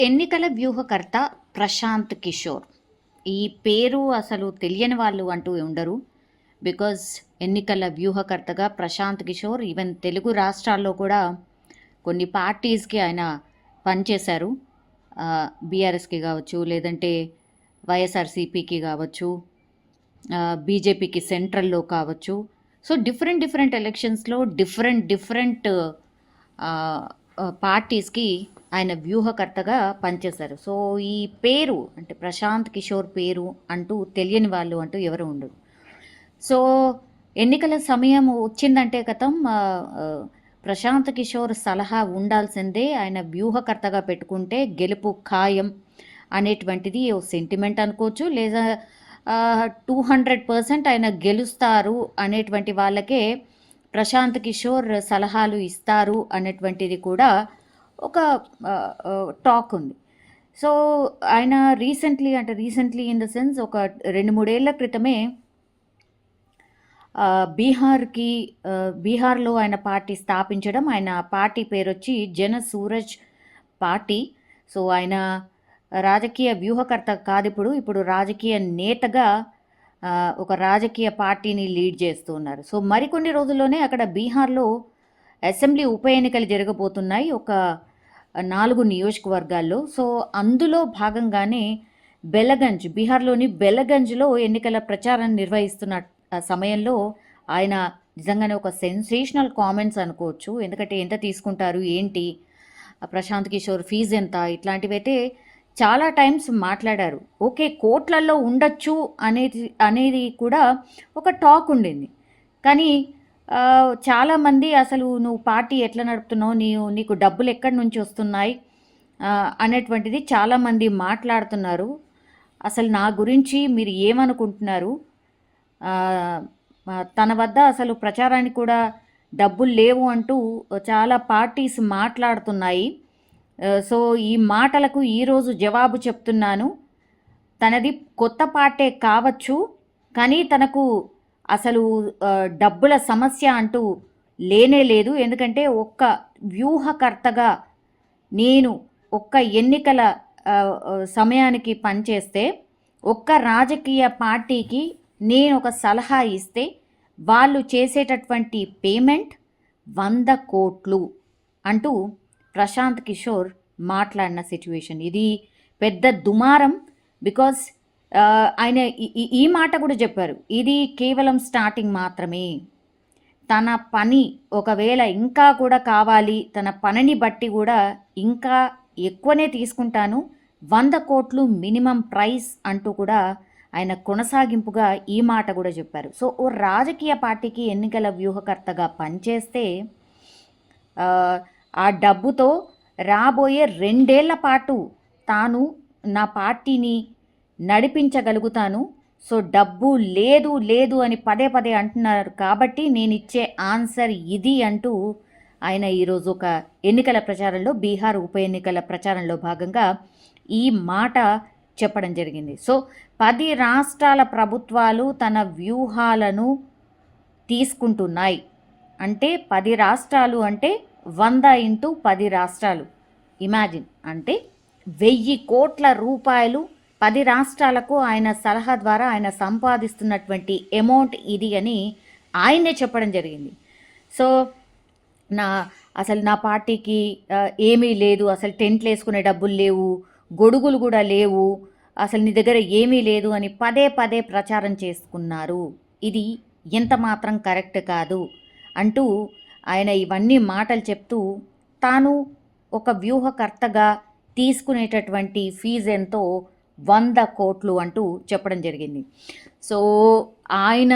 ఎన్నికల వ్యూహకర్త ప్రశాంత్ కిషోర్. ఈ పేరు అసలు తెలియని వాళ్ళు అంటూ ఉండరు. బికాజ్ ఎన్నికల వ్యూహకర్తగా ప్రశాంత్ కిషోర్ ఈవెన్ తెలుగు రాష్ట్రాల్లో కూడా కొన్ని పార్టీస్కి ఆయన పనిచేశారు. బీఆర్ఎస్కి కావచ్చు, లేదంటే వైఎస్ఆర్సీపీకి కావచ్చు, బీజేపీకి సెంట్రల్లో కావచ్చు. సో డిఫరెంట్ ఎలక్షన్స్లో డిఫరెంట్ పార్టీస్కి ఆయన వ్యూహకర్తగా పనిచేశారు. సో ఈ పేరు అంటే ప్రశాంత్ కిషోర్ పేరు అంటూ తెలియని వాళ్ళు అంటూ ఎవరు ఉండరు. సో ఎన్నికల సమయం వచ్చిందంటే కథం ప్రశాంత్ కిషోర్ సలహా ఉండాల్సిందే. ఆయన వ్యూహకర్తగా పెట్టుకుంటే గెలుపు ఖాయం అనేటువంటిది ఓ సెంటిమెంట్ అనుకోవచ్చు, లేదా 200% ఆయన గెలుస్తారు అనేటువంటి వాళ్ళకే ప్రశాంత్ కిషోర్ సలహాలు ఇస్తారు అనేటువంటిది కూడా ఒక టాక్ ఉంది. సో ఆయన రీసెంట్లీ ఇన్ ద సెన్స్ ఒక 2-3 ఏళ్ల క్రితమే బీహార్లో ఆయన పార్టీ స్థాపించడం. ఆయన పార్టీ పేరు వచ్చి జన సూరజ్ పార్టీ. సో ఆయన రాజకీయ వ్యూహకర్త కాదు, ఇప్పుడు రాజకీయ నేతగా ఒక రాజకీయ పార్టీని లీడ్ చేస్తూ ఉన్నారు. సో మరికొన్ని రోజుల్లోనే అక్కడ బీహార్లో అసెంబ్లీ ఉప ఎన్నికలు జరగబోతున్నాయి, ఒక 4 నియోజకవర్గాల్లో. సో అందులో భాగంగానే బీహార్లోని బెలగంజ్లో ఎన్నికల ప్రచారం నిర్వహిస్తున్న సమయంలో ఆయన నిజంగానే ఒక సెన్సేషనల్ కామెంట్స్ అనుకోవచ్చు. ఎందుకంటే ఎంత తీసుకుంటారు, ఏంటి, ప్రశాంత్ కిషోర్ ఫీజు ఎంత, ఇట్లాంటివైతే చాలా టైమ్స్ మాట్లాడారు. ఓకే, కోట్లల్లో ఉండొచ్చు అనేది కూడా ఒక టాక్ ఉండింది. కానీ చాలామంది అసలు నువ్వు పార్టీ ఎట్లా నడుపుతున్నావు, నీకు డబ్బులు ఎక్కడి నుంచి వస్తున్నాయి అనేటువంటిది చాలామంది మాట్లాడుతున్నారు. అసలు నా గురించి మీరు ఏమనుకుంటున్నారు, తన వద్ద అసలు ప్రచారానికి కూడా డబ్బులు లేవు అంటూ చాలా పార్టీస్ మాట్లాడుతున్నాయి. సో ఈ మాటలకు ఈరోజు జవాబు చెప్తున్నాను. తనది కొత్త పార్టీ కావచ్చు, కానీ తనకు అసలు డబ్బుల సమస్య అంటూ లేనే లేదు. ఎందుకంటే ఒక్క వ్యూహకర్తగా నేను ఒక్క ఎన్నికల సమయానికి పనిచేస్తే, ఒక్క రాజకీయ పార్టీకి నేను ఒక సలహా ఇస్తే వాళ్ళు చేసేటటువంటి పేమెంట్ 100 కోట్లు అంటూ ప్రశాంత్ కిషోర్ మాట్లాడిన సిచ్యువేషన్. ఇది పెద్ద దుమారం. బికాస్ ఆయన ఈ మాట కూడా చెప్పారు, ఇది కేవలం స్టార్టింగ్ మాత్రమే. తన పని ఒకవేళ ఇంకా కూడా కావాలి, తన పనిని బట్టి కూడా ఇంకా ఎక్కువనే తీసుకుంటాను, 100 కోట్లు మినిమం ప్రైస్ అంటూ కూడా ఆయన కొనసాగింపుగా ఈ మాట కూడా చెప్పారు. సో ఓ రాజకీయ పార్టీకి ఎన్నికల వ్యూహకర్తగా పనిచేస్తే ఆ డబ్బుతో రాబోయే 2 ఏళ్ల పాటు తాను నా పార్టీని నడిపించగలుగుతాను. సో డబ్బు లేదు అని పదే అంటున్నారు, కాబట్టి నేను ఇచ్చే ఆన్సర్ ఇది అంటూ ఆయన ఈరోజు ఒక ఎన్నికల ప్రచారంలో, బీహార్ ఉప ఎన్నికల ప్రచారంలో భాగంగా ఈ మాట చెప్పడం జరిగింది. సో 10 రాష్ట్రాల ప్రభుత్వాలు తన వ్యూహాలను తీసుకుంటున్నాయి. అంటే 10 రాష్ట్రాలు అంటే 100 × 10 రాష్ట్రాలు. ఇమాజిన్, అంటే 1000 కోట్ల రూపాయలు 10 రాష్ట్రాలకు ఆయన సలహా ద్వారా ఆయన సంపాదిస్తున్నటువంటి అమౌంట్ ఇది అని ఆయనే చెప్పడం జరిగింది. సో అసలు నా పార్టీకి ఏమీ లేదు, అసలు టెంట్లు వేసుకునే డబ్బులు లేవు, గొడుగులు కూడా లేవు, అసలు నీ దగ్గర ఏమీ లేదు అని పదే ప్రచారం చేసుకున్నారు. ఇది ఎంత మాత్రం కరెక్ట్ కాదు అంటూ ఆయన ఇవన్నీ మాటలు చెప్తూ తాను ఒక వ్యూహకర్తగా తీసుకునేటటువంటి ఫీజు ఎంతో 100 కోట్లు అంటూ చెప్పడం జరిగింది. సో ఆయన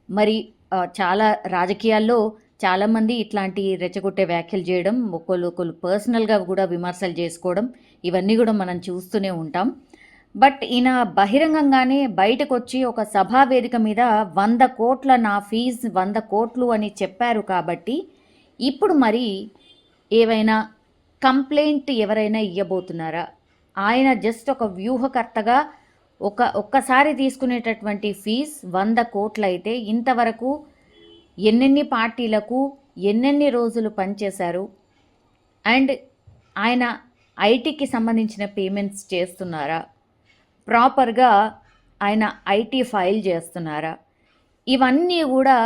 మరి చాలా రాజకీయాల్లో చాలామంది ఇట్లాంటి రెచ్చగొట్టే వ్యాఖ్యలు చేయడం, ఒకళ్ళు పర్సనల్గా కూడా విమర్శలు చేసుకోవడం, ఇవన్నీ కూడా మనం చూస్తూనే ఉంటాం. బట్ ఈయన బహిరంగంగానే బయటకు వచ్చి ఒక సభా వేదిక మీద 100 కోట్ల నా ఫీజు 100 కోట్లు అని చెప్పారు. కాబట్టి ఇప్పుడు మరి ఏవైనా కంప్లైంట్ ఎవరైనా ఇవ్వబోతున్నారా? ఆయన జస్ట్ ఒక వ్యూహకర్తగా ఒక్కసారి తీసుకునేటటువంటి ఫీజు 100 కోట్లు అయితే ఇంతవరకు ఎన్నెన్ని పార్టీలకు ఎన్నెన్ని రోజులు పనిచేశారు, అండ్ ఆయన ఐటీకి సంబంధించిన పేమెంట్స్ చేస్తున్నారా, ప్రాపర్గా ఆయన ఐటీ ఫైల్ చేస్తున్నారా, ఇవన్నీ కూడా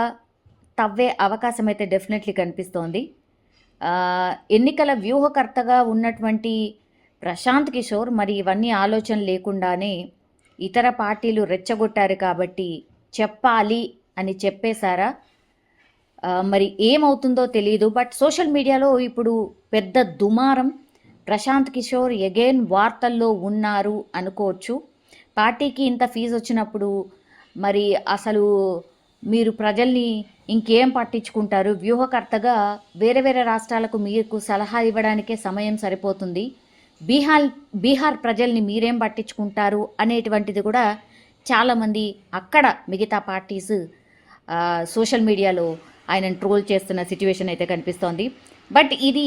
తవ్వే అవకాశం అయితే డెఫినెట్లీ కనిపిస్తోంది. ఎన్నికల వ్యూహకర్తగా ఉన్నటువంటి ప్రశాంత్ కిషోర్ మరి ఇవన్నీ ఆలోచన లేకుండానే ఇతర పార్టీలు రెచ్చగొట్టారు కాబట్టి చెప్పాలి అని చెప్పేశారా, మరి ఏమవుతుందో తెలియదు. బట్ సోషల్ మీడియాలో ఇప్పుడు పెద్ద దుమారం. ప్రశాంత్ కిషోర్ ఎగైన్ వార్తల్లో ఉన్నారు అనుకోవచ్చు. పార్టీకి ఇంత ఫీజు వచ్చినప్పుడు మరి అసలు మీరు ప్రజల్ని ఇంకేం పట్టించుకుంటారు, వ్యూహకర్తగా వేరే వేరే రాష్ట్రాలకు మీకు సలహా ఇవ్వడానికే సమయం సరిపోతుంది, బీహార్ ప్రజల్ని మీరేం పట్టించుకుంటారు అనేటువంటిది కూడా చాలామంది అక్కడ మిగతా పార్టీస్ సోషల్ మీడియాలో ఆయనను ట్రోల్ చేస్తున్న సిచ్యువేషన్ అయితే కనిపిస్తోంది. బట్ ఇది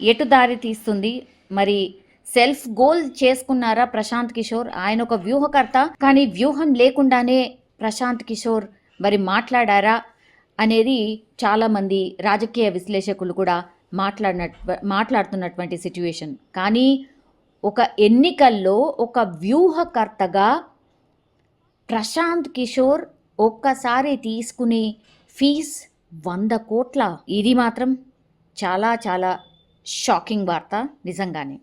ఎటు దారి తీస్తుంది, మరి సెల్ఫ్ గోల్ చేసుకున్నారా ప్రశాంత్ కిషోర్? ఆయన ఒక వ్యూహకర్త, కానీ వ్యూహం లేకుండానే ప్రశాంత్ కిషోర్ మరి మాట్లాడారా అనేది చాలామంది రాజకీయ విశ్లేషకులు కూడా మాట్లాడుతున్నటువంటి సిచ్యువేషన్. కానీ ఒక ఎన్నికల్లో ఒక వ్యూహకర్తగా ప్రశాంత్ కిషోర్ ఒక్కసారి తీసుకునే ఫీజ్ 100 కోట్ల. ఇది మాత్రం చాలా చాలా షాకింగ్ వార్త నిజంగానే.